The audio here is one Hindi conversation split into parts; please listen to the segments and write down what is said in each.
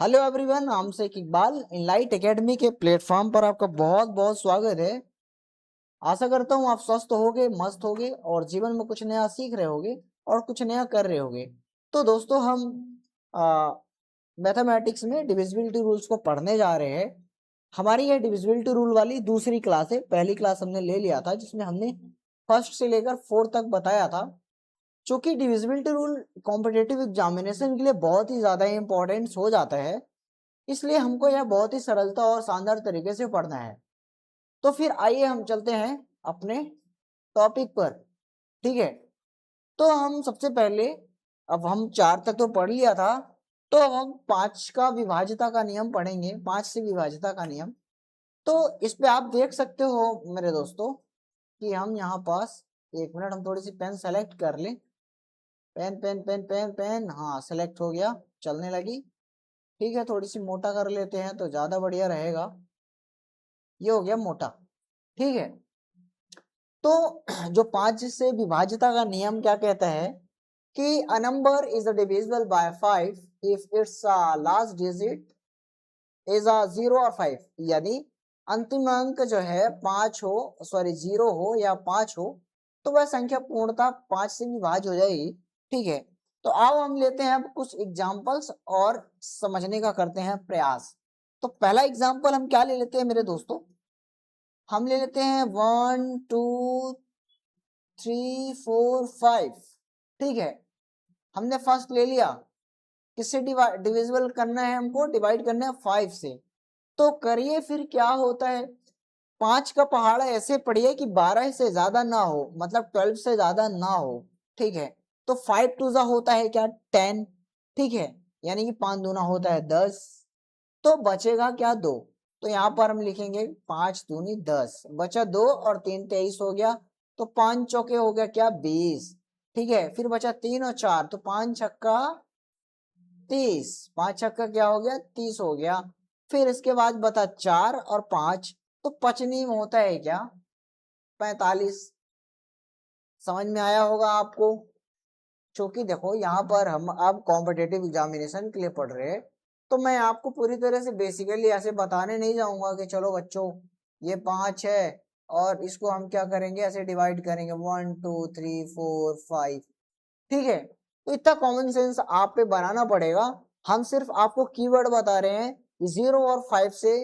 हेलो एवरीवन, नाम से इकबाल इनलाइट एकेडमी के प्लेटफॉर्म पर आपका बहुत बहुत स्वागत है। आशा करता हूँ आप स्वस्थ होगे, मस्त होगे और जीवन में कुछ नया सीख रहे होगे और कुछ नया कर रहे होगे। तो दोस्तों, हम मैथमेटिक्स में डिविजिबिलिटी रूल्स को पढ़ने जा रहे हैं। हमारी ये डिविजिबिलिटी रूल वाली दूसरी क्लास है। पहली क्लास हमने ले लिया था जिसमें हमने फर्स्ट से लेकर फोर्थ तक बताया था। चूंकि डिविजिबिलिटी रूल कॉम्पिटेटिव एग्जामिनेशन के लिए बहुत ही ज्यादा इंपॉर्टेंट हो जाता है, इसलिए हमको यह बहुत ही सरलता और शानदार तरीके से पढ़ना है। तो फिर आइए हम चलते हैं अपने टॉपिक पर। ठीक है, तो हम सबसे पहले, अब हम 4 तक तो पढ़ लिया था, तो अब हम 5 का विभाज्यता का नियम पढ़ेंगे। 5 से विभाज्यता का नियम। तो इस पे आप देख सकते हो मेरे दोस्तों कि हम यहाँ पास, एक मिनट, हम थोड़ी सी पेन सेलेक्ट कर लें। Pen pen pen pen pen, हाँ सेलेक्ट हो गया, चलने लगी। ठीक है, थोड़ी सी मोटा कर लेते हैं तो ज्यादा बढ़िया रहेगा। ये हो गया मोटा। ठीक है, तो जो 5 से विभाज्यता का नियम क्या कहता है कि a number is divisible by 5 if it's last digit is 0 और 5। यानी अंतिम अंक जो है 5 हो, सॉरी 0 हो या 5 हो, तो वह संख्या पूर्णतः 5 से विभाज्य हो जाएगी। ठीक है, तो आओ हम लेते हैं अब कुछ एग्जांपल्स और समझने का करते हैं प्रयास। तो पहला एग्जांपल हम क्या ले लेते हैं मेरे दोस्तों? हम ले लेते हैं 1 2 3 4 5। ठीक है, हमने फर्स्ट ले लिया। किससे डिविजिबल करना है? हमको डिवाइड करना है 5 से। तो करिए फिर क्या होता है। 5 का पहाड़ा ऐसे पढ़िए कि 12 से ज्यादा ना हो, मतलब 12 से ज्यादा ना हो। ठीक है, तो 5 टू जा होता है क्या? 10। ठीक है, यानी कि 5 दूना होता है 10। तो बचेगा क्या? 2। तो यहाँ पर हम लिखेंगे 5 दूनी 10, बचा 2 और 3 23 हो गया। तो 5 चौके हो गया क्या? 20। ठीक है, फिर बचा 3 और 4, तो 5 छक्का 30, 5 छक्का क्या हो गया? 30 हो गया। फिर इसके बाद बता 4 और 5, तो पचनी में होता है क्या? 45। समझ में आया होगा आपको। क्योंकि देखो यहाँ पर हम अब कॉम्पिटेटिव एग्जामिनेशन के लिए पढ़ रहे हैं, तो मैं आपको पूरी तरह से बेसिकली ऐसे बताने नहीं जाऊंगा कि चलो बच्चों ये 5 है और इसको हम क्या करेंगे, ऐसे डिवाइड करेंगे 1 2 3 4 5। ठीक है, तो इतना कॉमन सेंस आप पे बनाना पड़ेगा। हम सिर्फ आपको कीवर्ड बता रहे हैं। 0 और 5 से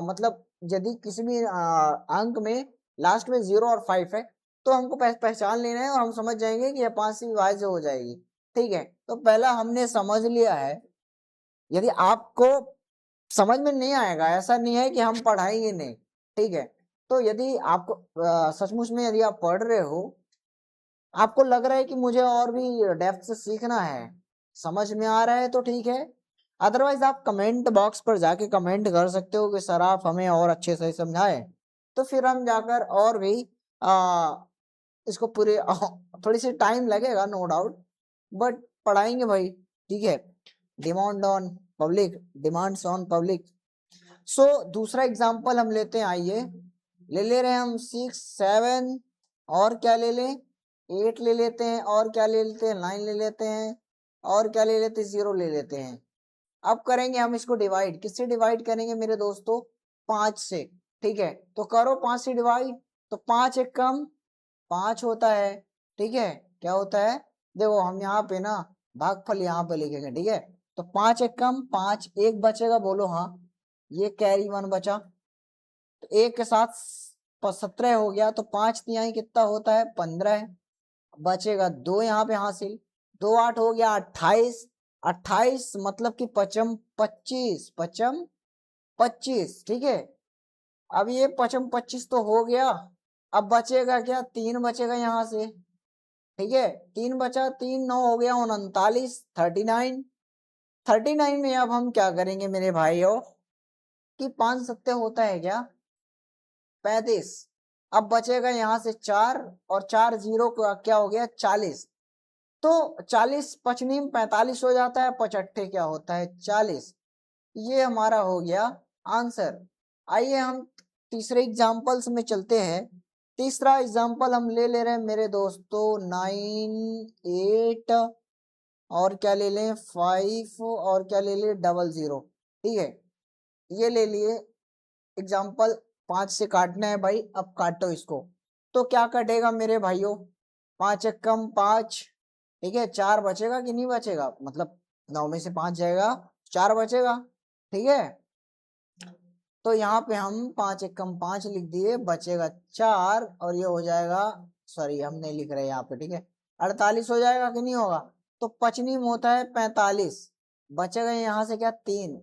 मतलब यदि किसी भी अंक में लास्ट में 0 और 5 है, तो हमको पहचान लेना है और हम समझ जाएंगे कि यह 5 से विभाज्य हो जाएगी। ठीक है, तो पहला हमने समझ लिया है। यदि आपको समझ में नहीं आएगा, ऐसा नहीं है कि हम पढ़ाएंगे नहीं। ठीक है, तो यदि आपको सचमुच में यदि आप पढ़ रहे हो, आपको लग रहा है कि मुझे और भी डेप्थ से सीखना है, समझ में आ रहा है, तो ठीक है। अदरवाइज आप कमेंट बॉक्स पर जाके कमेंट कर सकते हो कि सर आप हमें और अच्छे से समझाएं, तो फिर हम जाकर और भी इसको पूरे थोड़ी सी टाइम लगेगा नो डाउट, बट पढ़ाएंगे भाई। ठीक है, demand on public, demands on public. So दूसरा एग्जांपल हम लेते हैं। आइए ले रहे हैं हम 6 7, और क्या ले लें? 8 ले लेते हैं, और क्या ले लेते हैं? 9 ले लेते हैं, और क्या ले लेते हैं? 0 ले लेते हैं। अब करेंगे हम इसको डिवाइड। किससे डिवाइड करेंगे मेरे दोस्तों? 5 से। ठीक है, तो करो 5 से डिवाइड। तो 5 एक कम 5 होता है। ठीक है, क्या होता है? देखो हम यहाँ पे ना भागफल यहाँ पे लिखेंगे। ठीक है, तो 5 एक कम 5, एक बचेगा, बोलो हाँ। ये कैरी 1 बचा, तो एक के साथ 17 हो गया। तो 5 तिहाई कितना होता है? 15। बचेगा 2 यहाँ पे हासिल, 2 8 हो गया 28। 28 मतलब कि पचम 25, पचम 25। ठीक है, अब ये पचम 25 तो हो गया। अब बचेगा क्या? 3 बचेगा यहाँ से। ठीक है, 3 बचा, 3 9 हो गया 39, 39। 39 में अब हम क्या करेंगे मेरे भाइयों कि 5 सत्ते होता है क्या? 35। अब बचेगा यहाँ से 4, और 4 0 का क्या हो गया? 40। तो 40 पचनी में 45 हो जाता है, 55 क्या होता है? 40। ये हमारा हो गया आंसर। आइए हम तीसरे एग्जाम्पल्स में चलते हैं। तीसरा एग्जाम्पल हम ले रहे हैं मेरे दोस्तों 9 8 और क्या ले लें 5 और क्या ले लें 00, ठीक है। ये ले लिए एग्जाम्पल 5 से काटना है भाई, अब काटो इसको। तो क्या कटेगा मेरे भाइयों, 5 एकम 5, ठीक है, 4 बचेगा कि नहीं बचेगा, मतलब 9 में से 5 जाएगा 4 बचेगा, ठीक है। तो यहाँ पे हम 5 एकम 5 लिख दिए, बचेगा 4 और ये हो जाएगा, सॉरी हम नहीं लिख रहे यहाँ पे, ठीक है, 48 हो जाएगा कि नहीं होगा। तो पचनीम होता है 45, बचेगा यहाँ से क्या 3,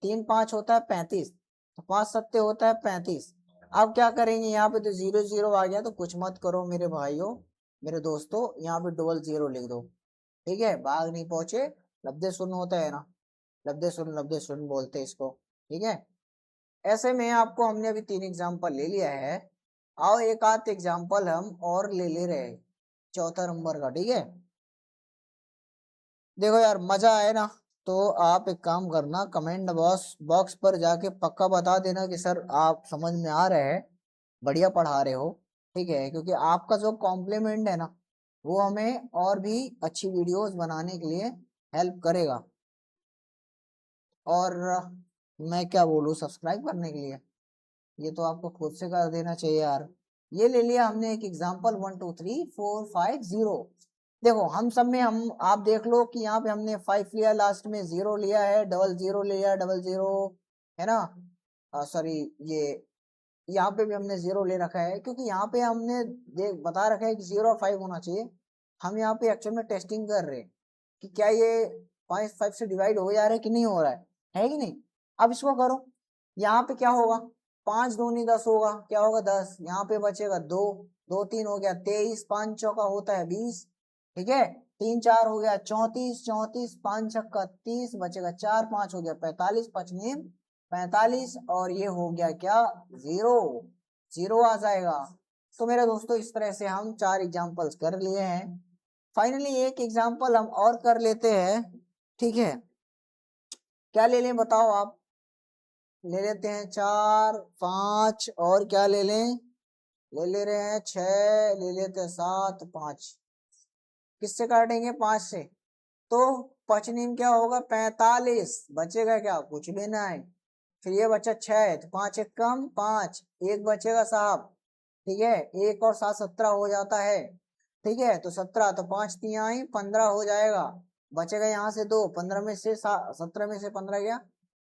3 5 होता है 35, तो 5 सत्ते होता है 35। अब क्या करेंगे, यहाँ पे तो 00 आ गया, तो कुछ मत करो मेरे भाइयों मेरे दोस्तों, यहाँ पे 00 लिख दो, ठीक है। भाग नहीं पहुंचे, लब्धे शून्य होता है ना, लब्धे शून्य बोलते हैं इसको, ठीक है। ऐसे में आपको हमने अभी 3 एग्जाम्पल ले लिया है, आओ एक आध एग्जाम्पल हम और ले रहे हैं, चौथा नंबर का, ठीक है। देखो यार मजा आए ना, तो आप एक काम करना, कमेंट बॉक्स पर जाके पक्का बता देना कि सर आप समझ में आ रहे हैं, बढ़िया पढ़ा रहे हो, ठीक है। क्योंकि आपका जो कॉम्प्लीमेंट है ना, वो हमें और भी अच्छी वीडियोस बनाने के लिए हेल्प करेगा। और मैं क्या बोलूँ, सब्सक्राइब करने के लिए, ये तो आपको खुद से कर देना चाहिए यार। ये ले लिया हमने एक एग्जाम्पल 1 2 3 4 5 0। देखो हम सब में हम आप देख लो कि यहाँ पे हमने 5 लिया, लास्ट में 0 लिया है, 00 लिया 00, है ना, सॉरी ये यहाँ पे भी हमने 0 ले रखा है, क्योंकि यहाँ पे हमने देख बता रखा है कि 0 और 5 होना चाहिए। हम यहाँ पे एक्चुअल में टेस्टिंग कर रहे हैं कि क्या ये 5 से डिवाइड हो जा रहा है कि नहीं हो रहा है कि नहीं। अब इसको करो, यहाँ पे क्या होगा, 5 दूनी 10 होगा, क्या होगा 10, यहाँ पे बचेगा 2, 2 3 हो गया 23, 5 चौका होता है 20, ठीक है, 3 4 हो गया 34, 34 5 छक्का 30, बचेगा 4 5 हो गया 45, पचनीम 45, और ये हो गया क्या 0, 0 आ जाएगा। तो मेरे दोस्तों इस तरह से हम 4 एग्जाम्पल्स कर लिए हैं। फाइनली एक एग्जाम्पल हम और कर लेते हैं, ठीक है। क्या ले लें बताओ आप, ले लेते हैं 4 5, और क्या ले लें, ले रहे हैं 6, ले लेते हैं 7 5, किससे काटेंगे 5 से, तो पचनीम क्या होगा 45, बचेगा क्या कुछ भी ना है। फिर ये बचा 6, तो 5 एक कम 5, एक बचेगा साहब, ठीक है, 1 और 7 17 हो जाता है, ठीक है। तो 17, तो 5 3 आई 15 हो जाएगा, बचेगा यहाँ से 2, 15 में से 17 में से 15 गया,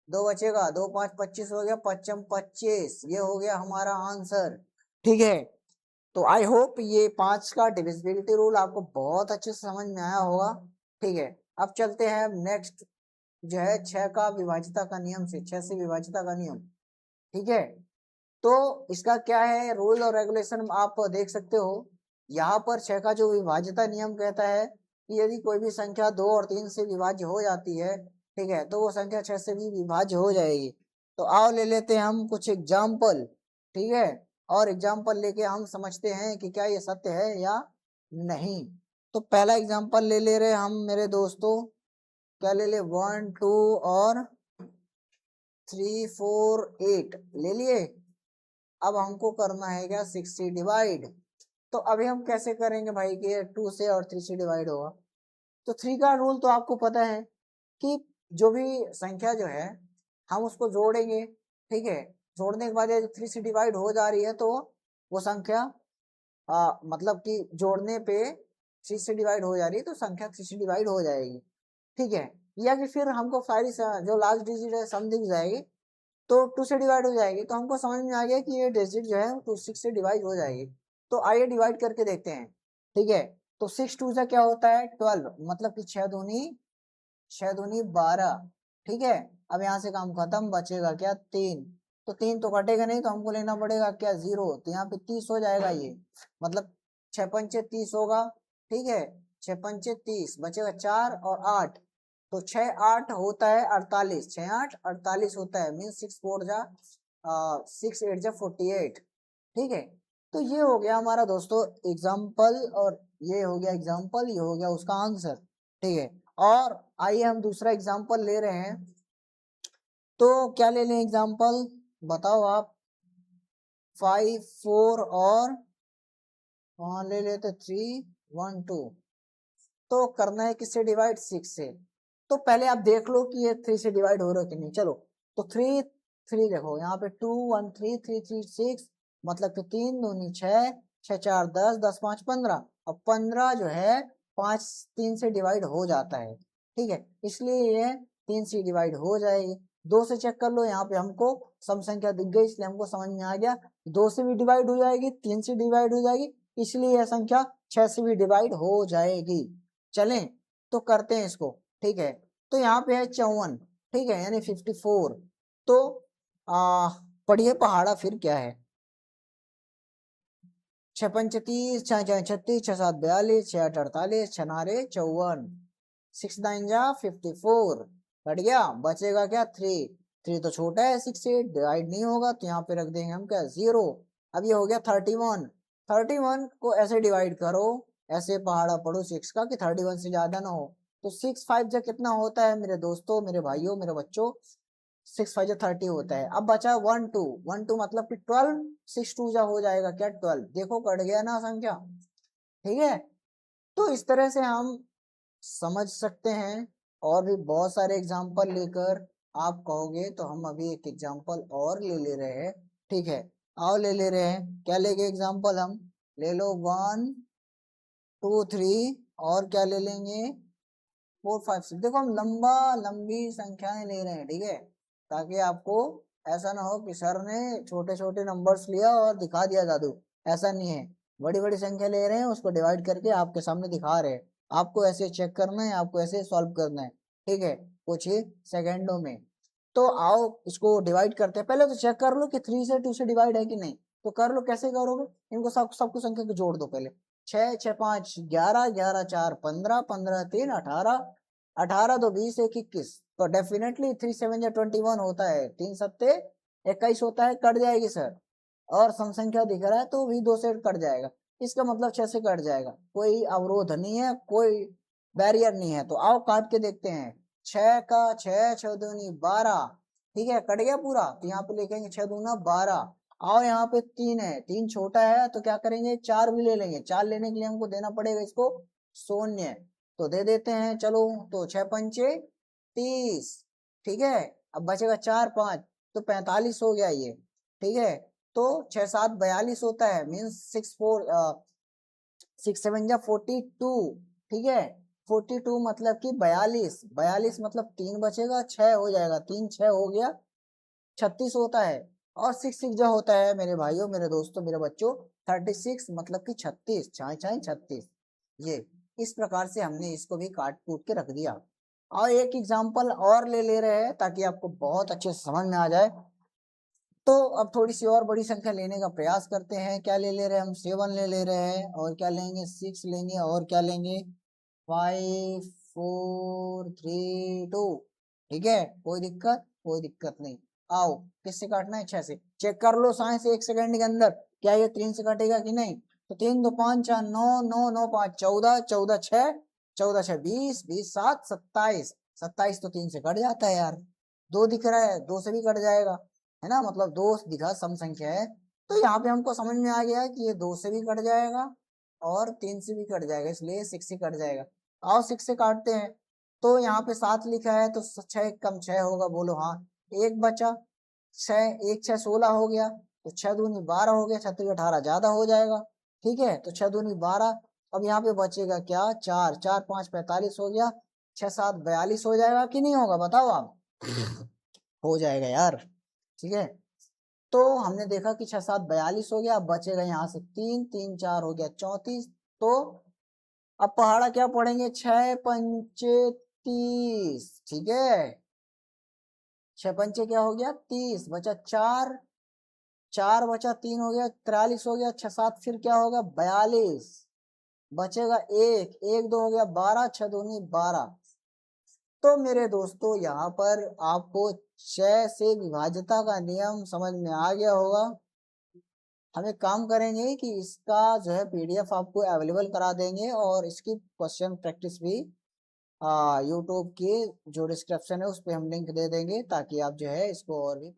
2 बचेगा, 2 5 25 हो गया, 5 25, ये हो गया हमारा आंसर, ठीक है। तो आई होप ये 5 का डिविजिबिलिटी रूल आपको बहुत अच्छे से समझ में आया होगा, ठीक है। अब चलते हैं नेक्स्ट, जो है 6 का विभाज्यता का नियम से, 6 से विभाज्यता का नियम, ठीक है। तो इसका क्या है रूल और रेगुलेशन आप देख सकते हो, यहाँ पर 6 का जो विभाज्यता नियम कहता है कि यदि कोई भी संख्या 2 और 3 से विभाज्य हो जाती है, ठीक है, तो वो संख्या 6 से भी विभाज्य हो जाएगी। तो आओ ले लेते हैं हम कुछ एग्जाम्पल, ठीक है, और एग्जाम्पल लेके हम समझते हैं कि क्या ये सत्य है या नहीं। तो पहला एग्जाम्पल ले रहे हम मेरे दोस्तों, क्या ले ले 1 2 और 3 4 8 ले लिए। अब हमको करना है क्या 6 से डिवाइड। तो अभी हम कैसे करेंगे भाई कि 2 से और 3 से डिवाइड होगा। तो 3 का रूल तो आपको पता है कि जो भी संख्या जो है हम उसको जोड़ेंगे, ठीक है, जोड़ने के बाद 3 से डिवाइड हो जा रही है तो वो संख्या मतलब कि जोड़ने पे 3 से डिवाइड हो जा रही है तो संख्या 3 से डिवाइड हो जाएगी, ठीक है। या कि फिर हमको सारी जो लास्ट डिजिट है सम दिख जाएगी तो 2 से डिवाइड हो जाएगी, तो हमको समझ में आ गया कि ये डिजिट जो है 2 6 से डिवाइड हो जाएगी। तो आइए डिवाइड करके देखते हैं, ठीक है। तो 6 2 से क्या होता है 12, मतलब कि 6 दूनी 12, ठीक है। अब यहाँ से काम खत्म, बचेगा क्या 3, तो 3 तो कटेगा नहीं, तो हमको लेना पड़ेगा क्या 0, तो यहाँ पे 30 हो जाएगा ये, मतलब 6 पंचे 30 होगा, ठीक है, 6 पंचे 30, बचेगा 4 और 8, तो 6 8 होता है 48, 6 8 48 होता है, मीन 6 4 जा 6 8 जा 48, ठीक है। तो ये हो गया हमारा दोस्तों एग्जाम्पल, और ये हो गया एग्जाम्पल, ये हो गया उसका आंसर, ठीक है। और आइए हम दूसरा एग्जाम्पल ले रहे हैं, तो क्या ले लें एग्जाम्पल बताओ आप, 5 4 और ले लेते 3 1 2, तो करना है किससे डिवाइड, 6 से। तो पहले आप देख लो कि ये 3 से डिवाइड हो रहा है कि नहीं। चलो तो 3 3 देखो यहाँ पे 2 1 3 3 3 6, मतलब कि 3 दूनी 6, 6 4 10, 10 5 15। अब 15 जो है 5 3 से डिवाइड हो जाता है, ठीक है, इसलिए ये 3 से डिवाइड हो जाएगी। 2 से चेक कर लो, यहाँ पे हमको सम संख्या दिख गई इसलिए हमको समझ में आ गया 2 से भी डिवाइड हो जाएगी, 3 से डिवाइड हो जाएगी, इसलिए यह संख्या 6 से भी डिवाइड हो जाएगी। चलें तो करते हैं इसको, ठीक है। तो यहाँ पे है 54, ठीक है, यानी 54। तो पढ़िए पहाड़ा फिर क्या है, 6 पंच 30, 6 6 36, 6 7 42, 6 8 48, 6 9 54, 6 9 जा 54, कट गया, बचेगा क्या 3। 3 तो छोटा है 6 से, डिवाइड नहीं होगा तो यहाँ पे रख देंगे हम क्या 0। अब ये हो गया 31। 31 को ऐसे डिवाइड करो, ऐसे पहाड़ा पढ़ो 6 का कि 31 से ज्यादा ना हो। तो 6 5 जा कितना होता है मेरे दोस्तों, मेरे भाइयों, मेरे बच्चों, 6 5 जा 30 होता है। अब बचा 1 2, 1 2 मतलब कि 12, 6 2 जा हो जाएगा क्या 12। देखो कट गया ना संख्या, ठीक है। तो इस तरह से हम समझ सकते हैं, और भी बहुत सारे एग्जाम्पल लेकर आप कहोगे तो हम अभी एक एग्जाम्पल और ले रहे हैं, ठीक है। आओ ले रहे हैं, क्या लेंगे एग्जाम्पल हम, ले लो 1 2 3, और क्या ले लेंगे 4 5 6। देखो हम लंबी संख्याएं ले रहे हैं, ठीक है, ताकि आपको ऐसा ना हो कि सर ने छोटे छोटे नंबर्स लिया और दिखा दिया जादू, ऐसा नहीं है। बड़ी बड़ी संख्या ले रहे हैं, उसको डिवाइड करके आपके सामने दिखा रहे हैं। आपको ऐसे चेक करना है, आपको ऐसे सॉल्व करना है, ठीक है, कुछ ही सेकेंडों में। तो आओ इसको डिवाइड करते हैं। पहले तो चेक कर लो कि 3 से 2 से डिवाइड है कि नहीं। तो कर लो, कैसे करोगे, इनको सबको संख्या को जोड़ दो पहले। 6 6 5 11, 11 4 15, 15 3 18, 18 2 20 1 21। तो डेफिनेटली 3 7 या 21 होता है, 3 सत्ते 21 होता है, कट जाएगी सर। और सम संख्या दिख रहा है तो भी 2 से कट जाएगा, इसका मतलब 6 से कट जाएगा, कोई अवरोध नहीं है, कोई बैरियर नहीं है। तो आओ काट के देखते हैं। 6 का 6 6 दूनी 12, ठीक है, कट गया पूरा। तो यहाँ पे लिखेंगे 6 दूना 12। आओ यहाँ पे 3 है, 3 छोटा है तो क्या करेंगे 4 भी ले लेंगे। 4 लेने के लिए हमको देना पड़ेगा इसको शून्य, तो दे देते हैं। चलो तो 6 पंचे 30, ठीक है। अब बचेगा 4 5, तो 45 हो गया ये, ठीक है। तो 6 7 42 होता है, मीन्स 6 7 जा 42, ठीक है। 42 मतलब कि 42, 42 मतलब 3 बचेगा, 6 हो जाएगा, 3 6 हो गया 36 होता है। और 6 6 जा होता है मेरे भाइयों, मेरे दोस्तों, मेरे बच्चों 36, मतलब कि 36, 6 6 36। ये इस प्रकार से हमने इसको भी काट कूट के रख दिया। और एक एग्जाम्पल और ले रहे हैं ताकि आपको बहुत अच्छे से समझ में आ जाए। तो अब थोड़ी सी और बड़ी संख्या लेने का प्रयास करते हैं। क्या ले रहे हैं हम, 7 ले रहे हैं, और क्या लेंगे 6 लेंगे, और क्या लेंगे 5 4 3 2, ठीक है। कोई दिक्कत नहीं। आओ किससे काटना है, 6 से। चेक कर लो साइंस 1 सेकंड के अंदर, क्या ये 3 से कटेगा कि नहीं। तो 3 2 5 4 9 9 9 5 14, 14 6, 14 6 20, 20 7 27, 27 तो 3 से कट जाता है यार। 2 दिख रहा है, 2 से भी कट जाएगा, है ना, मतलब 2 दिखा सम संख्या है। तो यहाँ पे हमको समझ में आ गया कि ये 2 से भी कट जाएगा और 3 से भी कट जाएगा, इसलिए 6 से कट जाएगा। आओ 6 से काटते हैं। तो यहाँ पे 7 लिखा है तो 6 कम 6 होगा, बोलो हाँ। एक बचा 6, 1 6 16 हो गया, तो 6 दूनी 12 हो गया, 36 18 ज्यादा हो जाएगा, ठीक है। तो 6 दूनी 12। अब यहाँ पे बचेगा क्या 4 4 5 45 हो गया, 6 7 42 हो जाएगा कि नहीं होगा, बताओ आप। हो जाएगा यार, ठीक है। तो हमने देखा कि 6 7 42 हो गया। अब बचेगा यहाँ से 3 3 4 हो गया 34। तो अब पहाड़ा क्या पढ़ेंगे, 6 पंचे 30, ठीक है। 6 पंचे क्या हो गया 30, बचा 4, 4 बचा 3 हो गया 43 हो गया। 6 7 फिर क्या होगा 42, बचेगा 1 1 2 हो गया 12, 6 दूनी 12। तो मेरे दोस्तों यहाँ पर आपको 6 से विभाज्यता का नियम समझ में आ गया होगा। हम एक काम करेंगे कि इसका जो है पीडीएफ आपको अवेलेबल करा देंगे, और इसकी क्वेश्चन प्रैक्टिस भी यूट्यूब की जो डिस्क्रिप्शन है उस पर हम लिंक दे देंगे, ताकि आप जो है इसको और भी